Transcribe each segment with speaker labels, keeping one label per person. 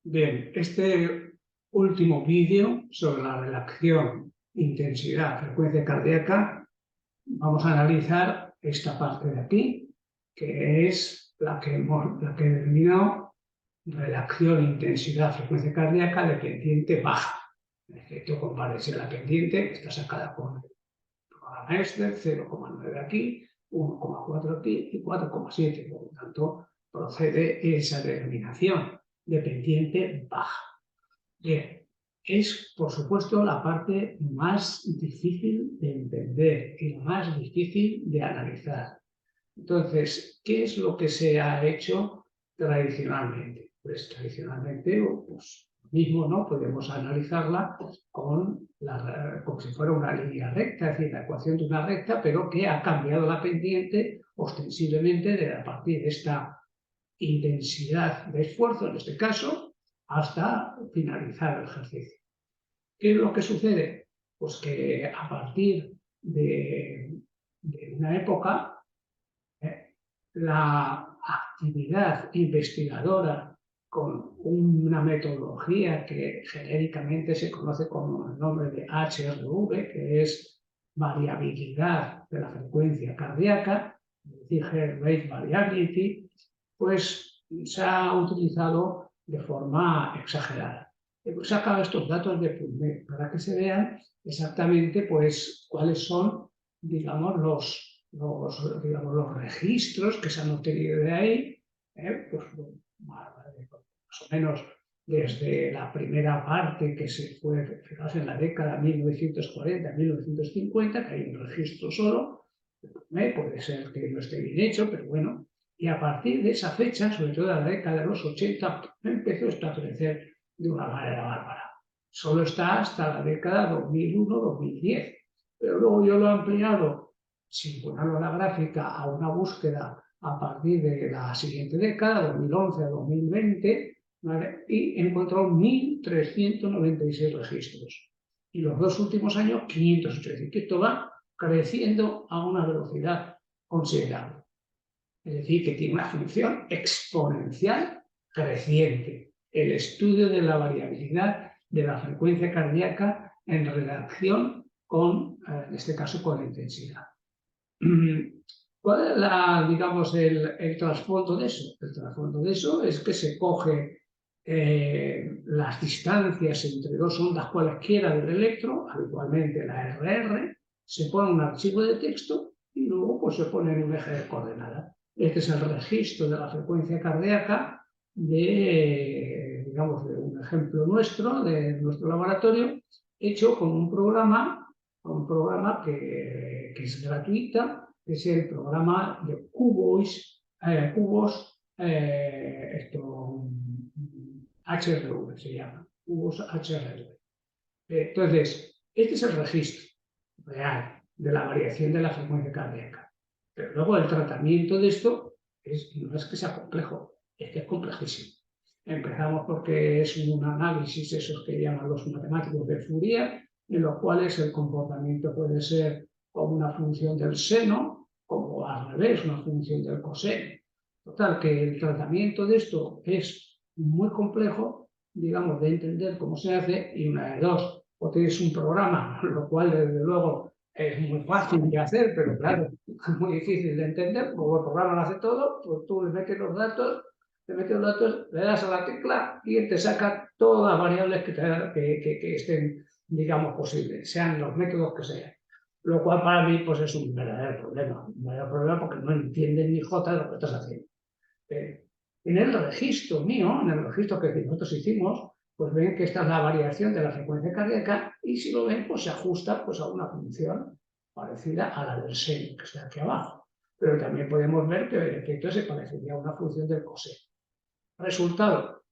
Speaker 1: Bien, este último vídeo sobre la relación intensidad-frecuencia cardíaca, vamos a analizar esta parte de aquí, que es la que he denominado relación intensidad-frecuencia cardíaca de pendiente baja. En efecto, compárese la pendiente, está sacada con el programa Exter, 0,9 aquí, 1,4 aquí y 4,7. Por lo tanto, procede esa denominación de pendiente baja. Bien, es por supuesto la parte más difícil de entender y la más difícil de analizar. Entonces, ¿qué es lo que se ha hecho tradicionalmente? Pues tradicionalmente, pues lo mismo, ¿no? Podemos analizarla como si fuera una línea recta, es decir, la ecuación de una recta, pero que ha cambiado la pendiente ostensiblemente a partir de esta intensidad de esfuerzo, en este caso, hasta finalizar el ejercicio. ¿Qué es lo que sucede? Pues que a partir de una época, la actividad investigadora con una metodología que genéricamente se conoce con el nombre de HRV, que es variabilidad de la frecuencia cardíaca, es decir, heart rate variability, pues se ha utilizado de forma exagerada. He sacado estos datos de PubMed para que se vean exactamente pues, cuáles son, digamos, los registros que se han obtenido de ahí, pues, más o menos desde la primera parte que se fue, fijaos, en la década 1940-1950, que hay un registro solo, puede ser que no esté bien hecho, pero bueno, y a partir de esa fecha, sobre todo en la década de los 80, empezó esto a crecer de una manera bárbara. Solo está hasta la década 2001-2010, pero luego yo lo he ampliado, sin ponerlo en la gráfica, a una búsqueda a partir de la siguiente década, 2011 a 2020, ¿vale? Y he encontrado 1.396 registros. Y los dos últimos años, 508. Es decir, que esto va creciendo a una velocidad considerable. Es decir, que tiene una función exponencial creciente. El estudio de la variabilidad de la frecuencia cardíaca en relación con, en este caso, con la intensidad. ¿Cuál es digamos, el trasfondo de eso? El trasfondo de eso es que se coge las distancias entre dos ondas cualesquiera del electro, habitualmente la RR, se pone un archivo de texto y luego pues, se pone en un eje de coordenadas. Este es el registro de la frecuencia cardíaca digamos, de un ejemplo nuestro, de nuestro laboratorio, hecho con un programa que es gratuita, que es el programa de cubos HRV, se llama, cubos HRV. Entonces, este es el registro real de la variación de la frecuencia cardíaca. Pero luego el tratamiento de esto no es que sea complejo, es que es complejísimo. Empezamos porque es un análisis, esos que llaman los matemáticos de Fourier, en los cuales el comportamiento puede ser como una función del seno, como al revés, una función del coseno. Total, que el tratamiento de esto es muy complejo, digamos, de entender cómo se hace, y una de dos, o tienes un programa, lo cual desde luego es muy fácil de hacer, pero claro, es muy difícil de entender, como el programa lo hace todo, pues tú le metes los datos, le das a la tecla y él te saca todas las variables que estén, digamos, posibles, sean los métodos que sean. Lo cual para mí pues, es un verdadero problema porque no entienden ni jota de lo que estás haciendo. En el registro mío, en el registro que nosotros hicimos, pues ven que esta es la variación de la frecuencia cardíaca y si lo ven, pues se ajusta pues, a una función parecida a la del seno, que está aquí abajo. Pero también podemos ver que el efecto se parecería a una función del coseno. Resultado,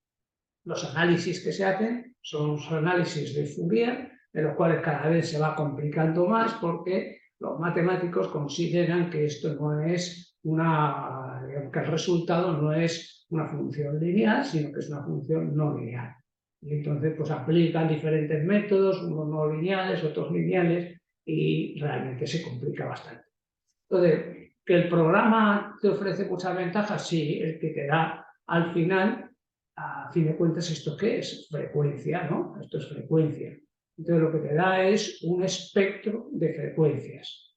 Speaker 1: los análisis que se hacen son los análisis de Fourier, de los cuales cada vez se va complicando más porque los matemáticos consideran que esto no es que el resultado no es una función lineal, sino que es una función no lineal. Y entonces pues aplican diferentes métodos, unos no lineales, otros lineales, y realmente se complica bastante. Entonces, ¿que el programa te ofrece muchas ventajas? Sí, el que te da al final, a fin de cuentas, ¿esto qué es? Frecuencia, ¿no? Esto es frecuencia. Entonces lo que te da es un espectro de frecuencias,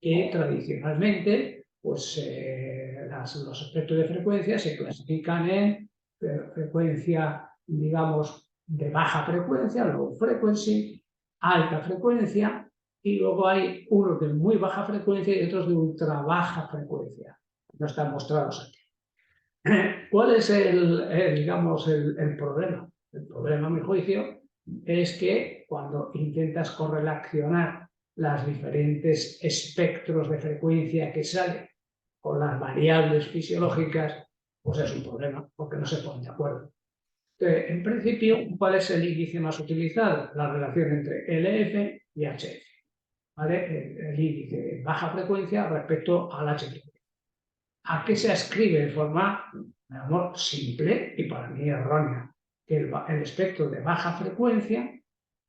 Speaker 1: que tradicionalmente, pues los espectros de frecuencia se clasifican en frecuencia, digamos, de baja frecuencia, low frequency, alta frecuencia, y luego hay unos de muy baja frecuencia y otros de ultra baja frecuencia. No están mostrados aquí. ¿Cuál es digamos, el problema? El problema, a mi juicio, es que cuando intentas correlacionar los diferentes espectros de frecuencia que salen con las variables fisiológicas, pues es un problema, porque no se ponen de acuerdo. Entonces, en principio, ¿cuál es el índice más utilizado? La relación entre LF y HF. ¿Vale? El índice de baja frecuencia respecto al HF. ¿A qué se ascribe de forma, digamos, simple y para mí errónea? Que el espectro de baja frecuencia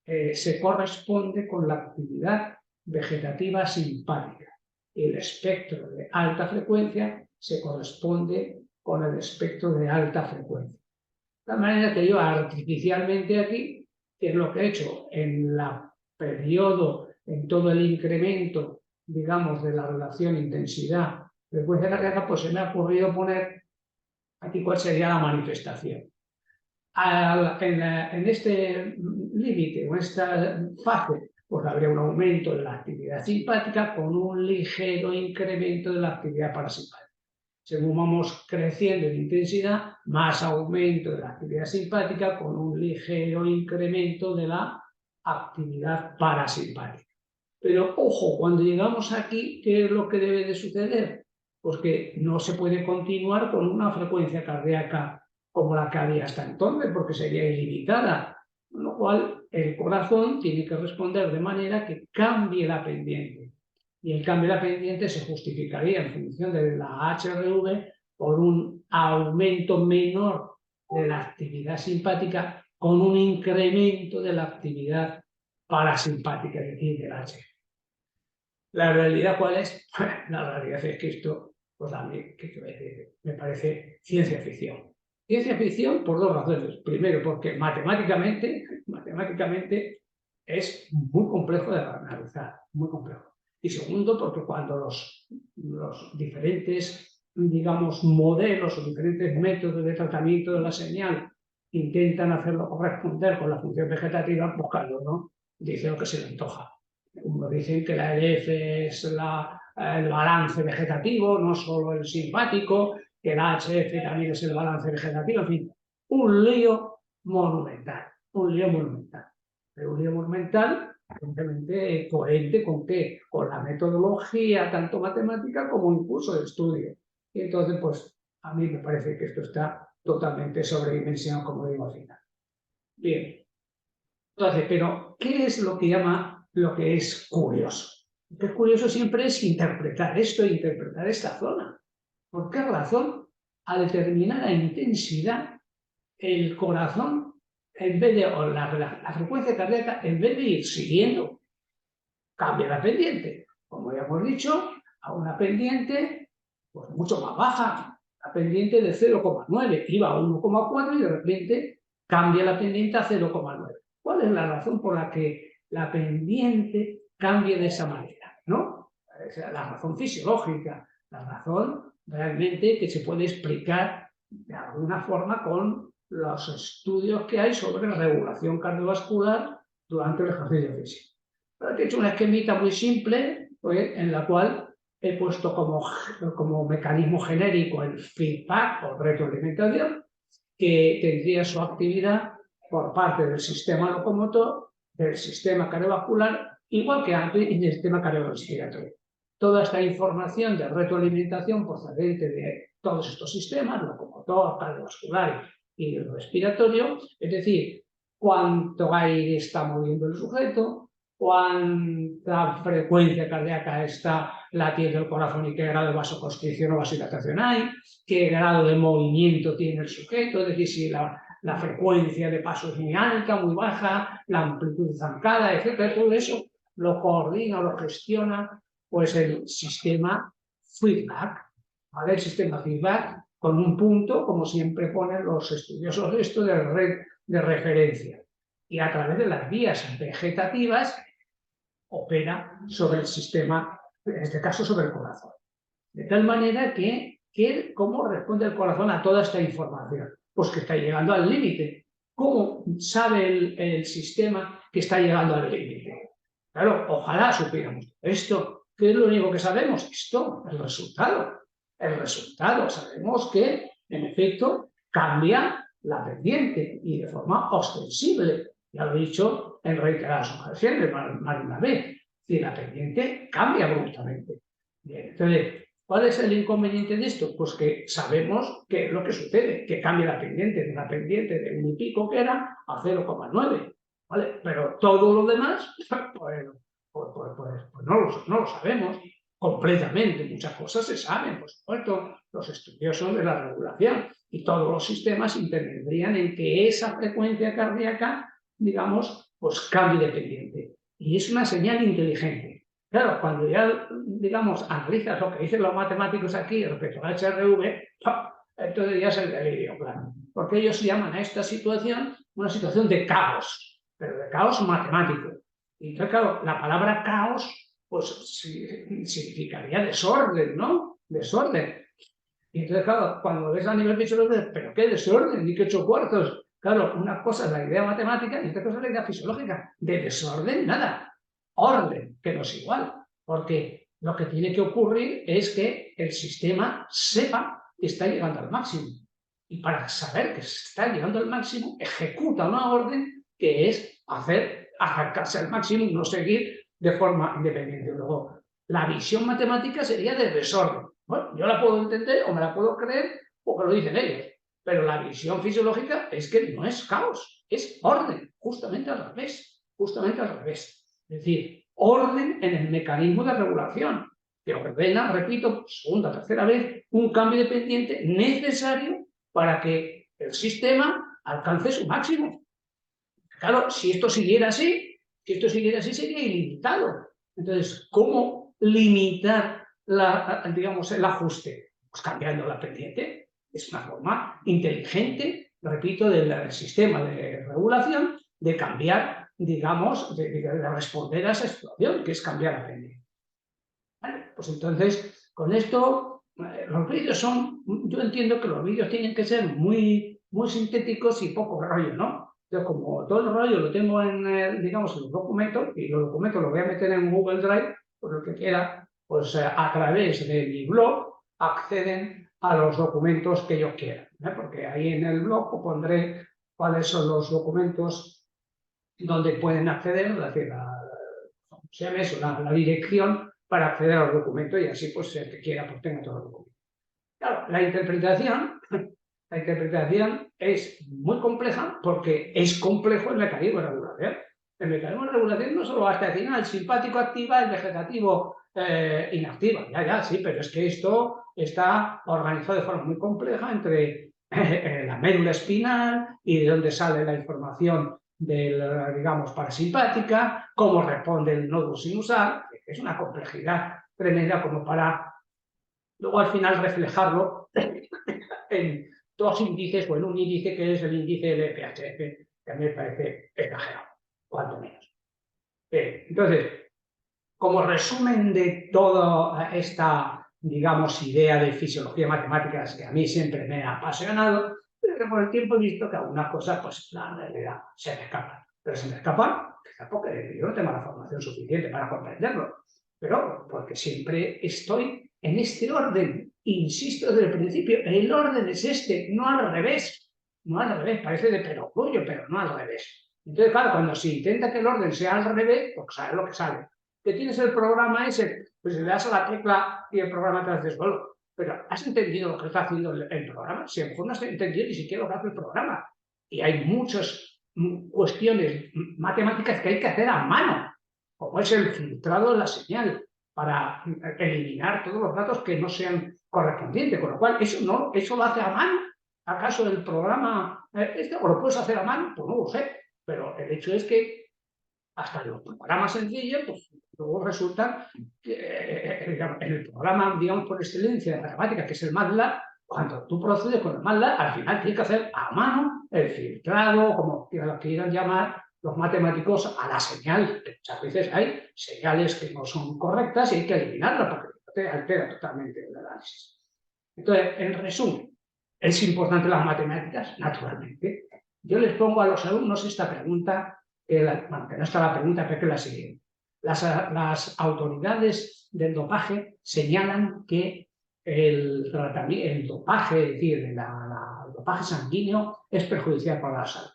Speaker 1: se corresponde con la actividad vegetativa simpática y el espectro de alta frecuencia se corresponde con el espectro de alta frecuencia. De manera que yo artificialmente aquí, que es lo que he hecho en la periodo, en todo el incremento, digamos, de la relación intensidad frecuencia cardíaca, pues se me ha ocurrido poner aquí cuál sería la manifestación. En este límite o en esta fase, pues habría un aumento de la actividad simpática con un ligero incremento de la actividad parasimpática. Según vamos creciendo en intensidad, más aumento de la actividad simpática con un ligero incremento de la actividad parasimpática. Pero ojo, cuando llegamos aquí, ¿qué es lo que debe de suceder? Pues que no se puede continuar con una frecuencia cardíaca como la que había hasta entonces, porque sería ilimitada, con lo cual el corazón tiene que responder de manera que cambie la pendiente. Y el cambio de la pendiente se justificaría en función de la HRV por un aumento menor de la actividad simpática con un incremento de la actividad parasimpática, es decir, del HRV. ¿La realidad cuál es? La realidad es que esto, pues a mí, me parece ciencia ficción. Ciencia ficción por dos razones. Primero, porque matemáticamente es muy complejo de analizar, muy complejo. Y segundo, porque cuando los diferentes, digamos, modelos o diferentes métodos de tratamiento de la señal intentan hacerlo corresponder con la función vegetativa, pues claro, ¿no? Dice lo que se le antoja. Como dicen que la LF es el balance vegetativo, no solo el simpático, que el HF también es el balance vegetativo, en fin, un lío monumental, Pero un lío monumental, evidentemente coherente con qué, con la metodología, tanto matemática como incluso de estudio. Y entonces, pues, a mí me parece que esto está totalmente sobredimensionado, como digo al final. Bien. Entonces, pero, ¿qué es lo que es curioso? Lo que es curioso siempre es interpretar esto e interpretar esta zona. ¿Por qué razón? A determinada intensidad, el corazón, en vez de, o la frecuencia cardíaca, en vez de ir siguiendo, cambia la pendiente. Como ya hemos dicho, a una pendiente pues, mucho más baja, la pendiente de 0,9, iba a 1,4 y de repente cambia la pendiente a 0,9. ¿Cuál es la razón por la que la pendiente cambia de esa manera? ¿No? La razón fisiológica, la razón realmente que se puede explicar de alguna forma con los estudios que hay sobre regulación cardiovascular durante el ejercicio físico. He hecho una esquemita muy simple, en la cual he puesto como mecanismo genérico el feedback o retroalimentación, que tendría su actividad por parte del sistema locomotor, del sistema cardiovascular, igual que antes en el sistema cardiorrespiratorio. Toda esta información de retroalimentación procedente de todos estos sistemas, locomotor, cardiovascular y respiratorio, es decir, cuánto aire está moviendo el sujeto, cuánta frecuencia cardíaca está latiendo el corazón y qué grado de vasoconstricción o vasodilatación hay, qué grado de movimiento tiene el sujeto, es decir, si la frecuencia de paso es muy alta, muy baja, la amplitud zancada, etc. Todo eso lo coordina, lo gestiona pues el sistema feedback, ¿vale? El sistema feedback con un punto, como siempre ponen los estudiosos de esto, de red de referencia. Y a través de las vías vegetativas opera sobre el sistema, en este caso sobre el corazón. De tal manera que ¿cómo responde el corazón a toda esta información? Pues que está llegando al límite. ¿Cómo sabe el sistema que está llegando al límite? Claro, ojalá supiéramos esto. ¿Qué es lo único que sabemos? Esto, el resultado. El resultado. Sabemos que, en efecto, cambia la pendiente y de forma ostensible. Ya lo he dicho en reiteradas ocasiones, más de una vez. Y la pendiente cambia abruptamente. Bien, entonces, ¿cuál es el inconveniente de esto? Pues que sabemos qué es lo que sucede, que cambia la pendiente de una pendiente de 1 y pico que era a 0,9. ¿Vale? Pero todo lo demás, pues no lo sabemos completamente. Muchas cosas se saben, por supuesto, los estudiosos de la regulación y todos los sistemas intervendrían en que esa frecuencia cardíaca, digamos, pues cambie de pendiente. Y es una señal inteligente. Claro, cuando ya, digamos, analizas lo que dicen los matemáticos aquí respecto al HRV, entonces ya es el delirio, claro. Porque ellos llaman a esta situación una situación de caos, pero de caos matemático. Y entonces, claro, la palabra caos, pues significaría desorden, ¿no? Desorden. Y entonces, claro, cuando ves a nivel fisiológico, ¿pero qué desorden? Ni que 8 cuartos. Claro, una cosa es la idea matemática y otra cosa es la idea fisiológica. De desorden, nada. Orden, que no es igual. Porque lo que tiene que ocurrir es que el sistema sepa que está llegando al máximo. Y para saber que se está llegando al máximo, ejecuta una orden que es acercarse al máximo y no seguir de forma independiente. Luego, la visión matemática sería de desorden. Bueno, yo la puedo entender o me la puedo creer porque lo dicen ellos. Pero la visión fisiológica es que no es caos, es orden, justamente al revés. Justamente al revés. Es decir, orden en el mecanismo de regulación, que ordena, repito, segunda, tercera vez, un cambio de pendiente necesario para que el sistema alcance su máximo. Claro, si esto siguiera así, sería ilimitado. Entonces, ¿cómo limitar digamos, el ajuste? Pues cambiando la pendiente. Es una forma inteligente, repito, del sistema de regulación de cambiar, digamos, de responder a esa situación, que es cambiar la pendiente. ¿Vale? Pues entonces, con esto, los vídeos yo entiendo que los vídeos tienen que ser muy, muy sintéticos y poco rollo, ¿no? Entonces, como todo el rollo lo tengo digamos, en los documentos, y los documentos los voy a meter en Google Drive, pues lo que quiera, pues a través de mi blog acceden a los documentos que yo quiera, ¿eh? Porque ahí en el blog pondré cuáles son los documentos donde pueden acceder, es decir, se llama eso, la dirección para acceder al documento y así pues el que quiera pues tenga todo el documento. Claro, la interpretación es muy compleja porque es complejo el mecanismo de regulación. El mecanismo de regulación no solo hasta el final, el simpático activa, el vegetativo inactiva. Ya, sí, pero es que esto está organizado de forma muy compleja entre la médula espinal y de dónde sale la información digamos, parasimpática, cómo responde el nódulo sinusal. Es una complejidad tremenda como para luego al final reflejarlo en dos índices o en un índice que es el índice de PHF, que a mí me parece exagerado, cuanto menos. Entonces, como resumen de toda esta, digamos, idea de fisiología matemáticas que a mí siempre me ha apasionado, pero que por el tiempo he visto que algunas cosas, pues la realidad se me escapan. Pero se me escapan porque yo no tengo la formación suficiente para comprenderlo, pero porque siempre estoy en este orden. Insisto desde el principio, el orden es este, no al revés. No al revés, parece de perogrullo, pero no al revés. Entonces, claro, cuando se intenta que el orden sea al revés, pues sabes lo que sale. Que tienes el programa ese, pues le das a la tecla y el programa te hace solo. Pero ¿has entendido lo que está haciendo el programa? Si a lo mejor no has entendido ni siquiera lo que hace el programa. Y hay muchas cuestiones matemáticas que hay que hacer a mano, como es el filtrado de la señal, para eliminar todos los datos que no sean correspondientes. Con lo cual, eso lo hace a mano. ¿Acaso el programa o lo puedes hacer a mano? Pues no lo sé. Pero el hecho es que hasta los programas sencillos, pues luego resulta que en el programa, digamos, por excelencia de matemáticas, que es el MATLAB, cuando tú procedes con demanda, al final tienes que hacer a mano el filtrado, como quieran llamar los matemáticos, a la señal. Muchas veces hay señales que no son correctas y hay que eliminarlas porque te altera totalmente el análisis. Entonces, en resumen, ¿es importante las matemáticas? Naturalmente. Yo les pongo a los alumnos esta pregunta, que no está la pregunta, pero que es la siguiente. Las autoridades del dopaje señalan que el dopaje, es decir, el dopaje sanguíneo es perjudicial para la salud.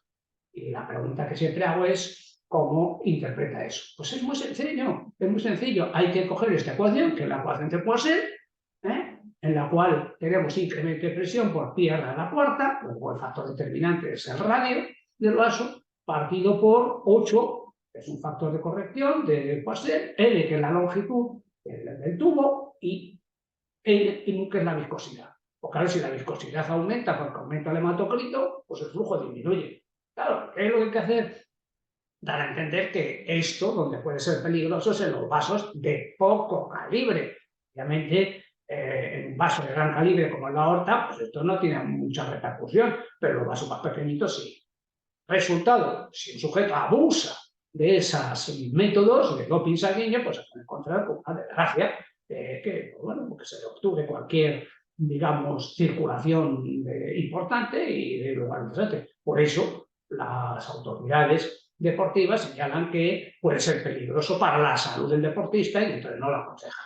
Speaker 1: Y la pregunta que siempre hago es, ¿cómo interpreta eso? Pues es muy sencillo. Hay que coger esta ecuación, que es la ecuación de Poisson, en la cual tenemos incremento de presión por pi a la cuarta, luego el factor determinante es el radio del vaso, partido por 8, que es un factor de corrección de Poisson, L, que es la longitud del tubo, y L, que es la viscosidad. Pues claro, si la viscosidad aumenta porque aumenta el hematocrito, pues el flujo disminuye. Claro, ¿qué es lo que hay que hacer? Dar a entender que esto, donde puede ser peligroso, es en los vasos de poco calibre. Obviamente, en un vaso de gran calibre como la aorta, pues esto no tiene mucha repercusión, pero los vasos más pequeñitos sí. Resultado, si un sujeto abusa de esos métodos de doping sanguíneo, pues se puede encontrar con una desgracia que, bueno, porque se le obtuve cualquier, digamos, circulación importante y de lugar interesante. Por eso, las autoridades deportivas señalan que puede ser peligroso para la salud del deportista y entonces no lo aconsejan.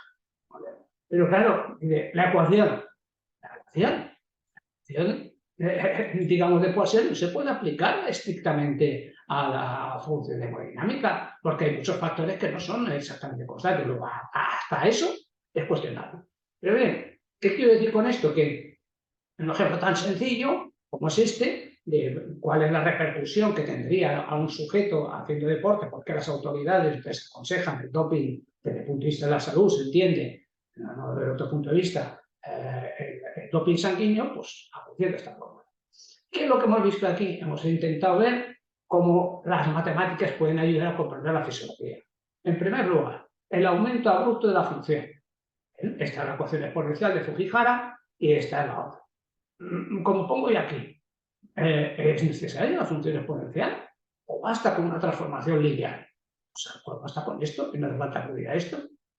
Speaker 1: ¿Vale? Pero claro, la ecuación, digamos, de Poisson se puede aplicar estrictamente a la función hemodinámica, porque hay muchos factores que no son exactamente constantes. Luego, hasta eso es cuestionable. Pero bien, ¿qué quiero decir con esto? Que en un ejemplo tan sencillo como es este, de cuál es la repercusión que tendría a un sujeto haciendo deporte, porque las autoridades desaconsejan el doping desde el punto de vista de la salud, se entiende, no desde otro punto de vista, el doping sanguíneo, pues a partir de esta forma. ¿Qué es lo que hemos visto aquí? Hemos intentado ver cómo las matemáticas pueden ayudar a comprender la fisiología. En primer lugar, el aumento abrupto de la función. Esta es la ecuación exponencial de Fujihara y esta es la otra. Como pongo yo aquí, ¿es necesaria la función exponencial? ¿O basta con una transformación lineal? O sea, pues basta con esto, y no hace falta acudir a esto.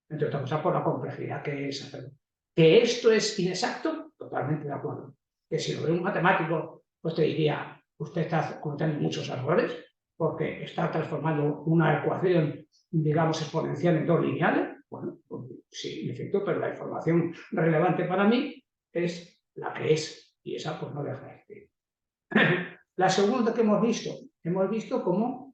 Speaker 1: Entre otras cosas, por la complejidad que es hacerlo. ¿Que esto es inexacto? Totalmente de acuerdo. Que si lo ve un matemático, pues te diría, usted está cometiendo muchos errores, porque está transformando una ecuación, digamos, exponencial en dos lineales. Bueno, pues, sí, en efecto, pero la información relevante para mí es la que es. Y esa pues no deja de existir. La segunda que hemos visto cómo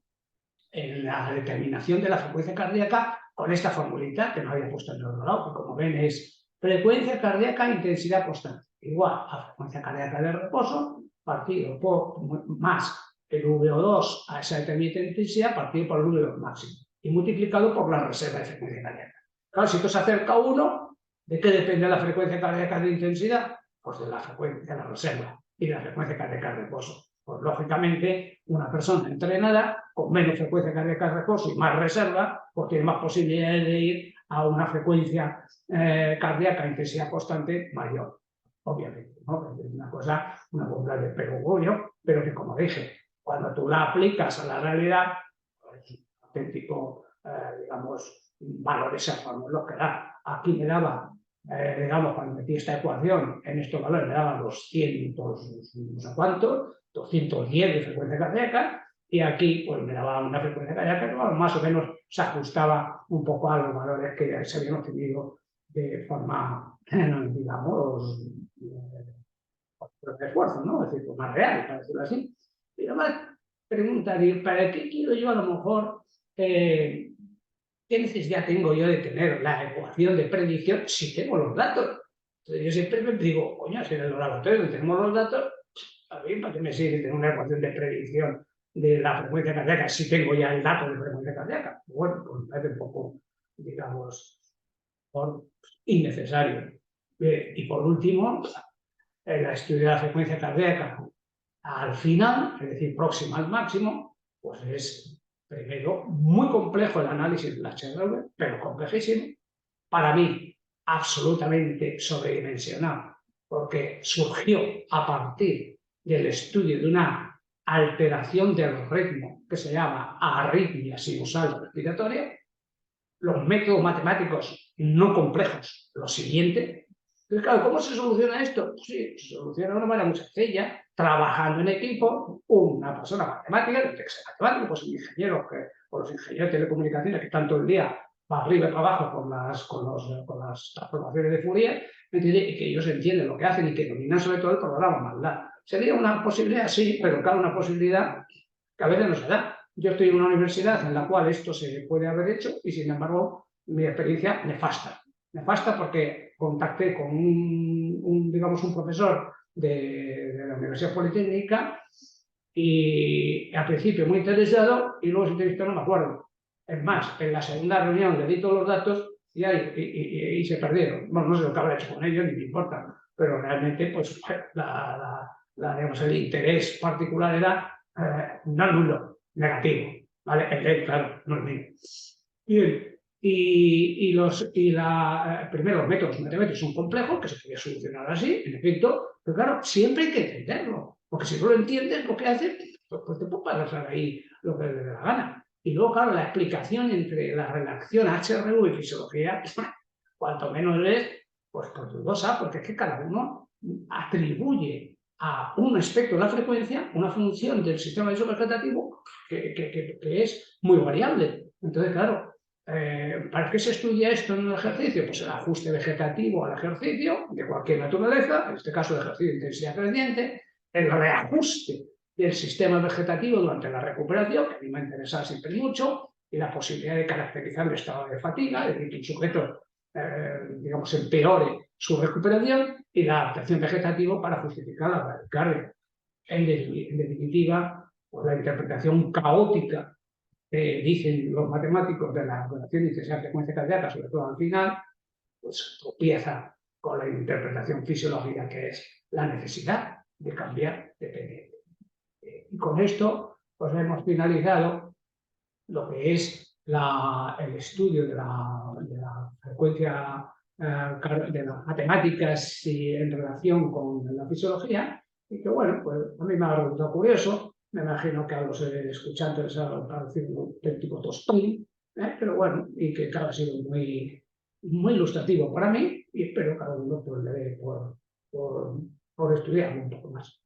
Speaker 1: en la determinación de la frecuencia cardíaca con esta formulita que no había puesto en el otro lado, que como ven es frecuencia cardíaca intensidad constante, igual a frecuencia cardíaca de reposo, partido por más el VO2 a esa determinada intensidad, partido por el VO2 máximo, y multiplicado por la reserva de frecuencia cardíaca. Claro, si esto se acerca a 1, ¿de qué depende la frecuencia cardíaca de intensidad? Pues de la frecuencia de la reserva y de la frecuencia cardíaca de reposo. Pues lógicamente, una persona entrenada con menos frecuencia cardíaca de reposo y más reserva, pues tiene más posibilidades de ir a una frecuencia cardíaca a intensidad constante mayor, obviamente, ¿no? Es una cosa, una bomba de perogrullo, pero que como dije, cuando tú la aplicas a la realidad, es un auténtico, digamos, valores erróneos los que da. Aquí me daba digamos, cuando metí esta ecuación en estos valores me daban 200, no sé cuánto, 210 de frecuencia cardíaca, y aquí pues me daba una frecuencia cardíaca que más o menos se ajustaba un poco a los valores que se habían obtenido de forma, digamos, de esfuerzo, ¿no? Es decir, pues más real, para decirlo así. Y además preguntaría, ¿para qué quiero yo a lo mejor ¿qué necesidad tengo yo de tener la ecuación de predicción si tengo los datos? Entonces yo siempre me digo, coño, si en el laboratorio tenemos los datos, a mí para qué me sirve tener una ecuación de predicción de la frecuencia cardíaca si tengo ya el dato de frecuencia cardíaca. Bueno, pues me parece un poco, digamos, innecesario. Y por último, el estudio de la frecuencia cardíaca al final, es decir, próxima al máximo, pues es primero muy complejo el análisis de la HRV, pero complejísimo. Para mí, absolutamente sobredimensionado, porque surgió a partir del estudio de una alteración del ritmo que se llama arritmia sinusal respiratoria. Los métodos matemáticos no complejos, lo siguiente. Entonces, claro, ¿cómo se soluciona esto? Pues sí, se soluciona de una manera muy sencilla, trabajando en equipo, una persona matemática, que tiene que ser matemático, pues un ingeniero, o los ingenieros de telecomunicaciones que están todo el día para arriba y para abajo con las transformaciones de Fourier, y que ellos entienden lo que hacen y que dominan sobre todo el programa maldad. Sería una posibilidad, sí, pero claro, una posibilidad que a veces no se da. Yo estoy en una universidad en la cual esto se puede haber hecho y, sin embargo, mi experiencia nefasta. Nefasta porque contacté con digamos, un profesor de la Universidad Politécnica y al principio muy interesado y luego se entrevistó, no me acuerdo. Es más, en la segunda reunión le di todos los datos y se perdieron. Bueno, no sé lo que habrá hecho con ellos, ni me importa, pero realmente pues, digamos, el interés particular era no nulo, negativo, ¿vale? El de él, claro, no el mío. Bien, primero los métodos matemáticos son complejos, que se podía solucionar así, en efecto, pero claro, siempre hay que entenderlo, porque si no lo entiendes lo que hace, pues te puede pasar ahí lo que le dé la gana. Y luego, claro, la explicación entre la relación HRV y fisiología, cuanto menos es, pues dudosa, porque es que cada uno atribuye a un aspecto de la frecuencia una función del sistema vegetativo que es muy variable. Entonces, claro, ¿para qué se estudia esto en el ejercicio? Pues el ajuste vegetativo al ejercicio de cualquier naturaleza, en este caso el ejercicio de intensidad creciente, el reajuste del sistema vegetativo durante la recuperación, que a mí me interesa siempre mucho, y la posibilidad de caracterizar el estado de fatiga, es decir, que un sujeto, digamos, empeore su recuperación, y la adaptación vegetativa para justificar la bradicardia. En definitiva, pues la interpretación caótica dicen los matemáticos de la relación intensidad frecuencia cardíaca, sobre todo al final, pues tropieza con la interpretación fisiológica, que es la necesidad de cambiar dependiente. Y con esto, pues hemos finalizado lo que es el estudio de la frecuencia de las matemáticas y en relación con la fisiología, y que bueno, pues a mí me ha resultado curioso. Me imagino que a los escuchantes les ha parecido un tipo tostón, pero bueno, y que claro, ha sido muy ilustrativo para mí, y espero que cada uno pues, le dé por estudiar un poco más.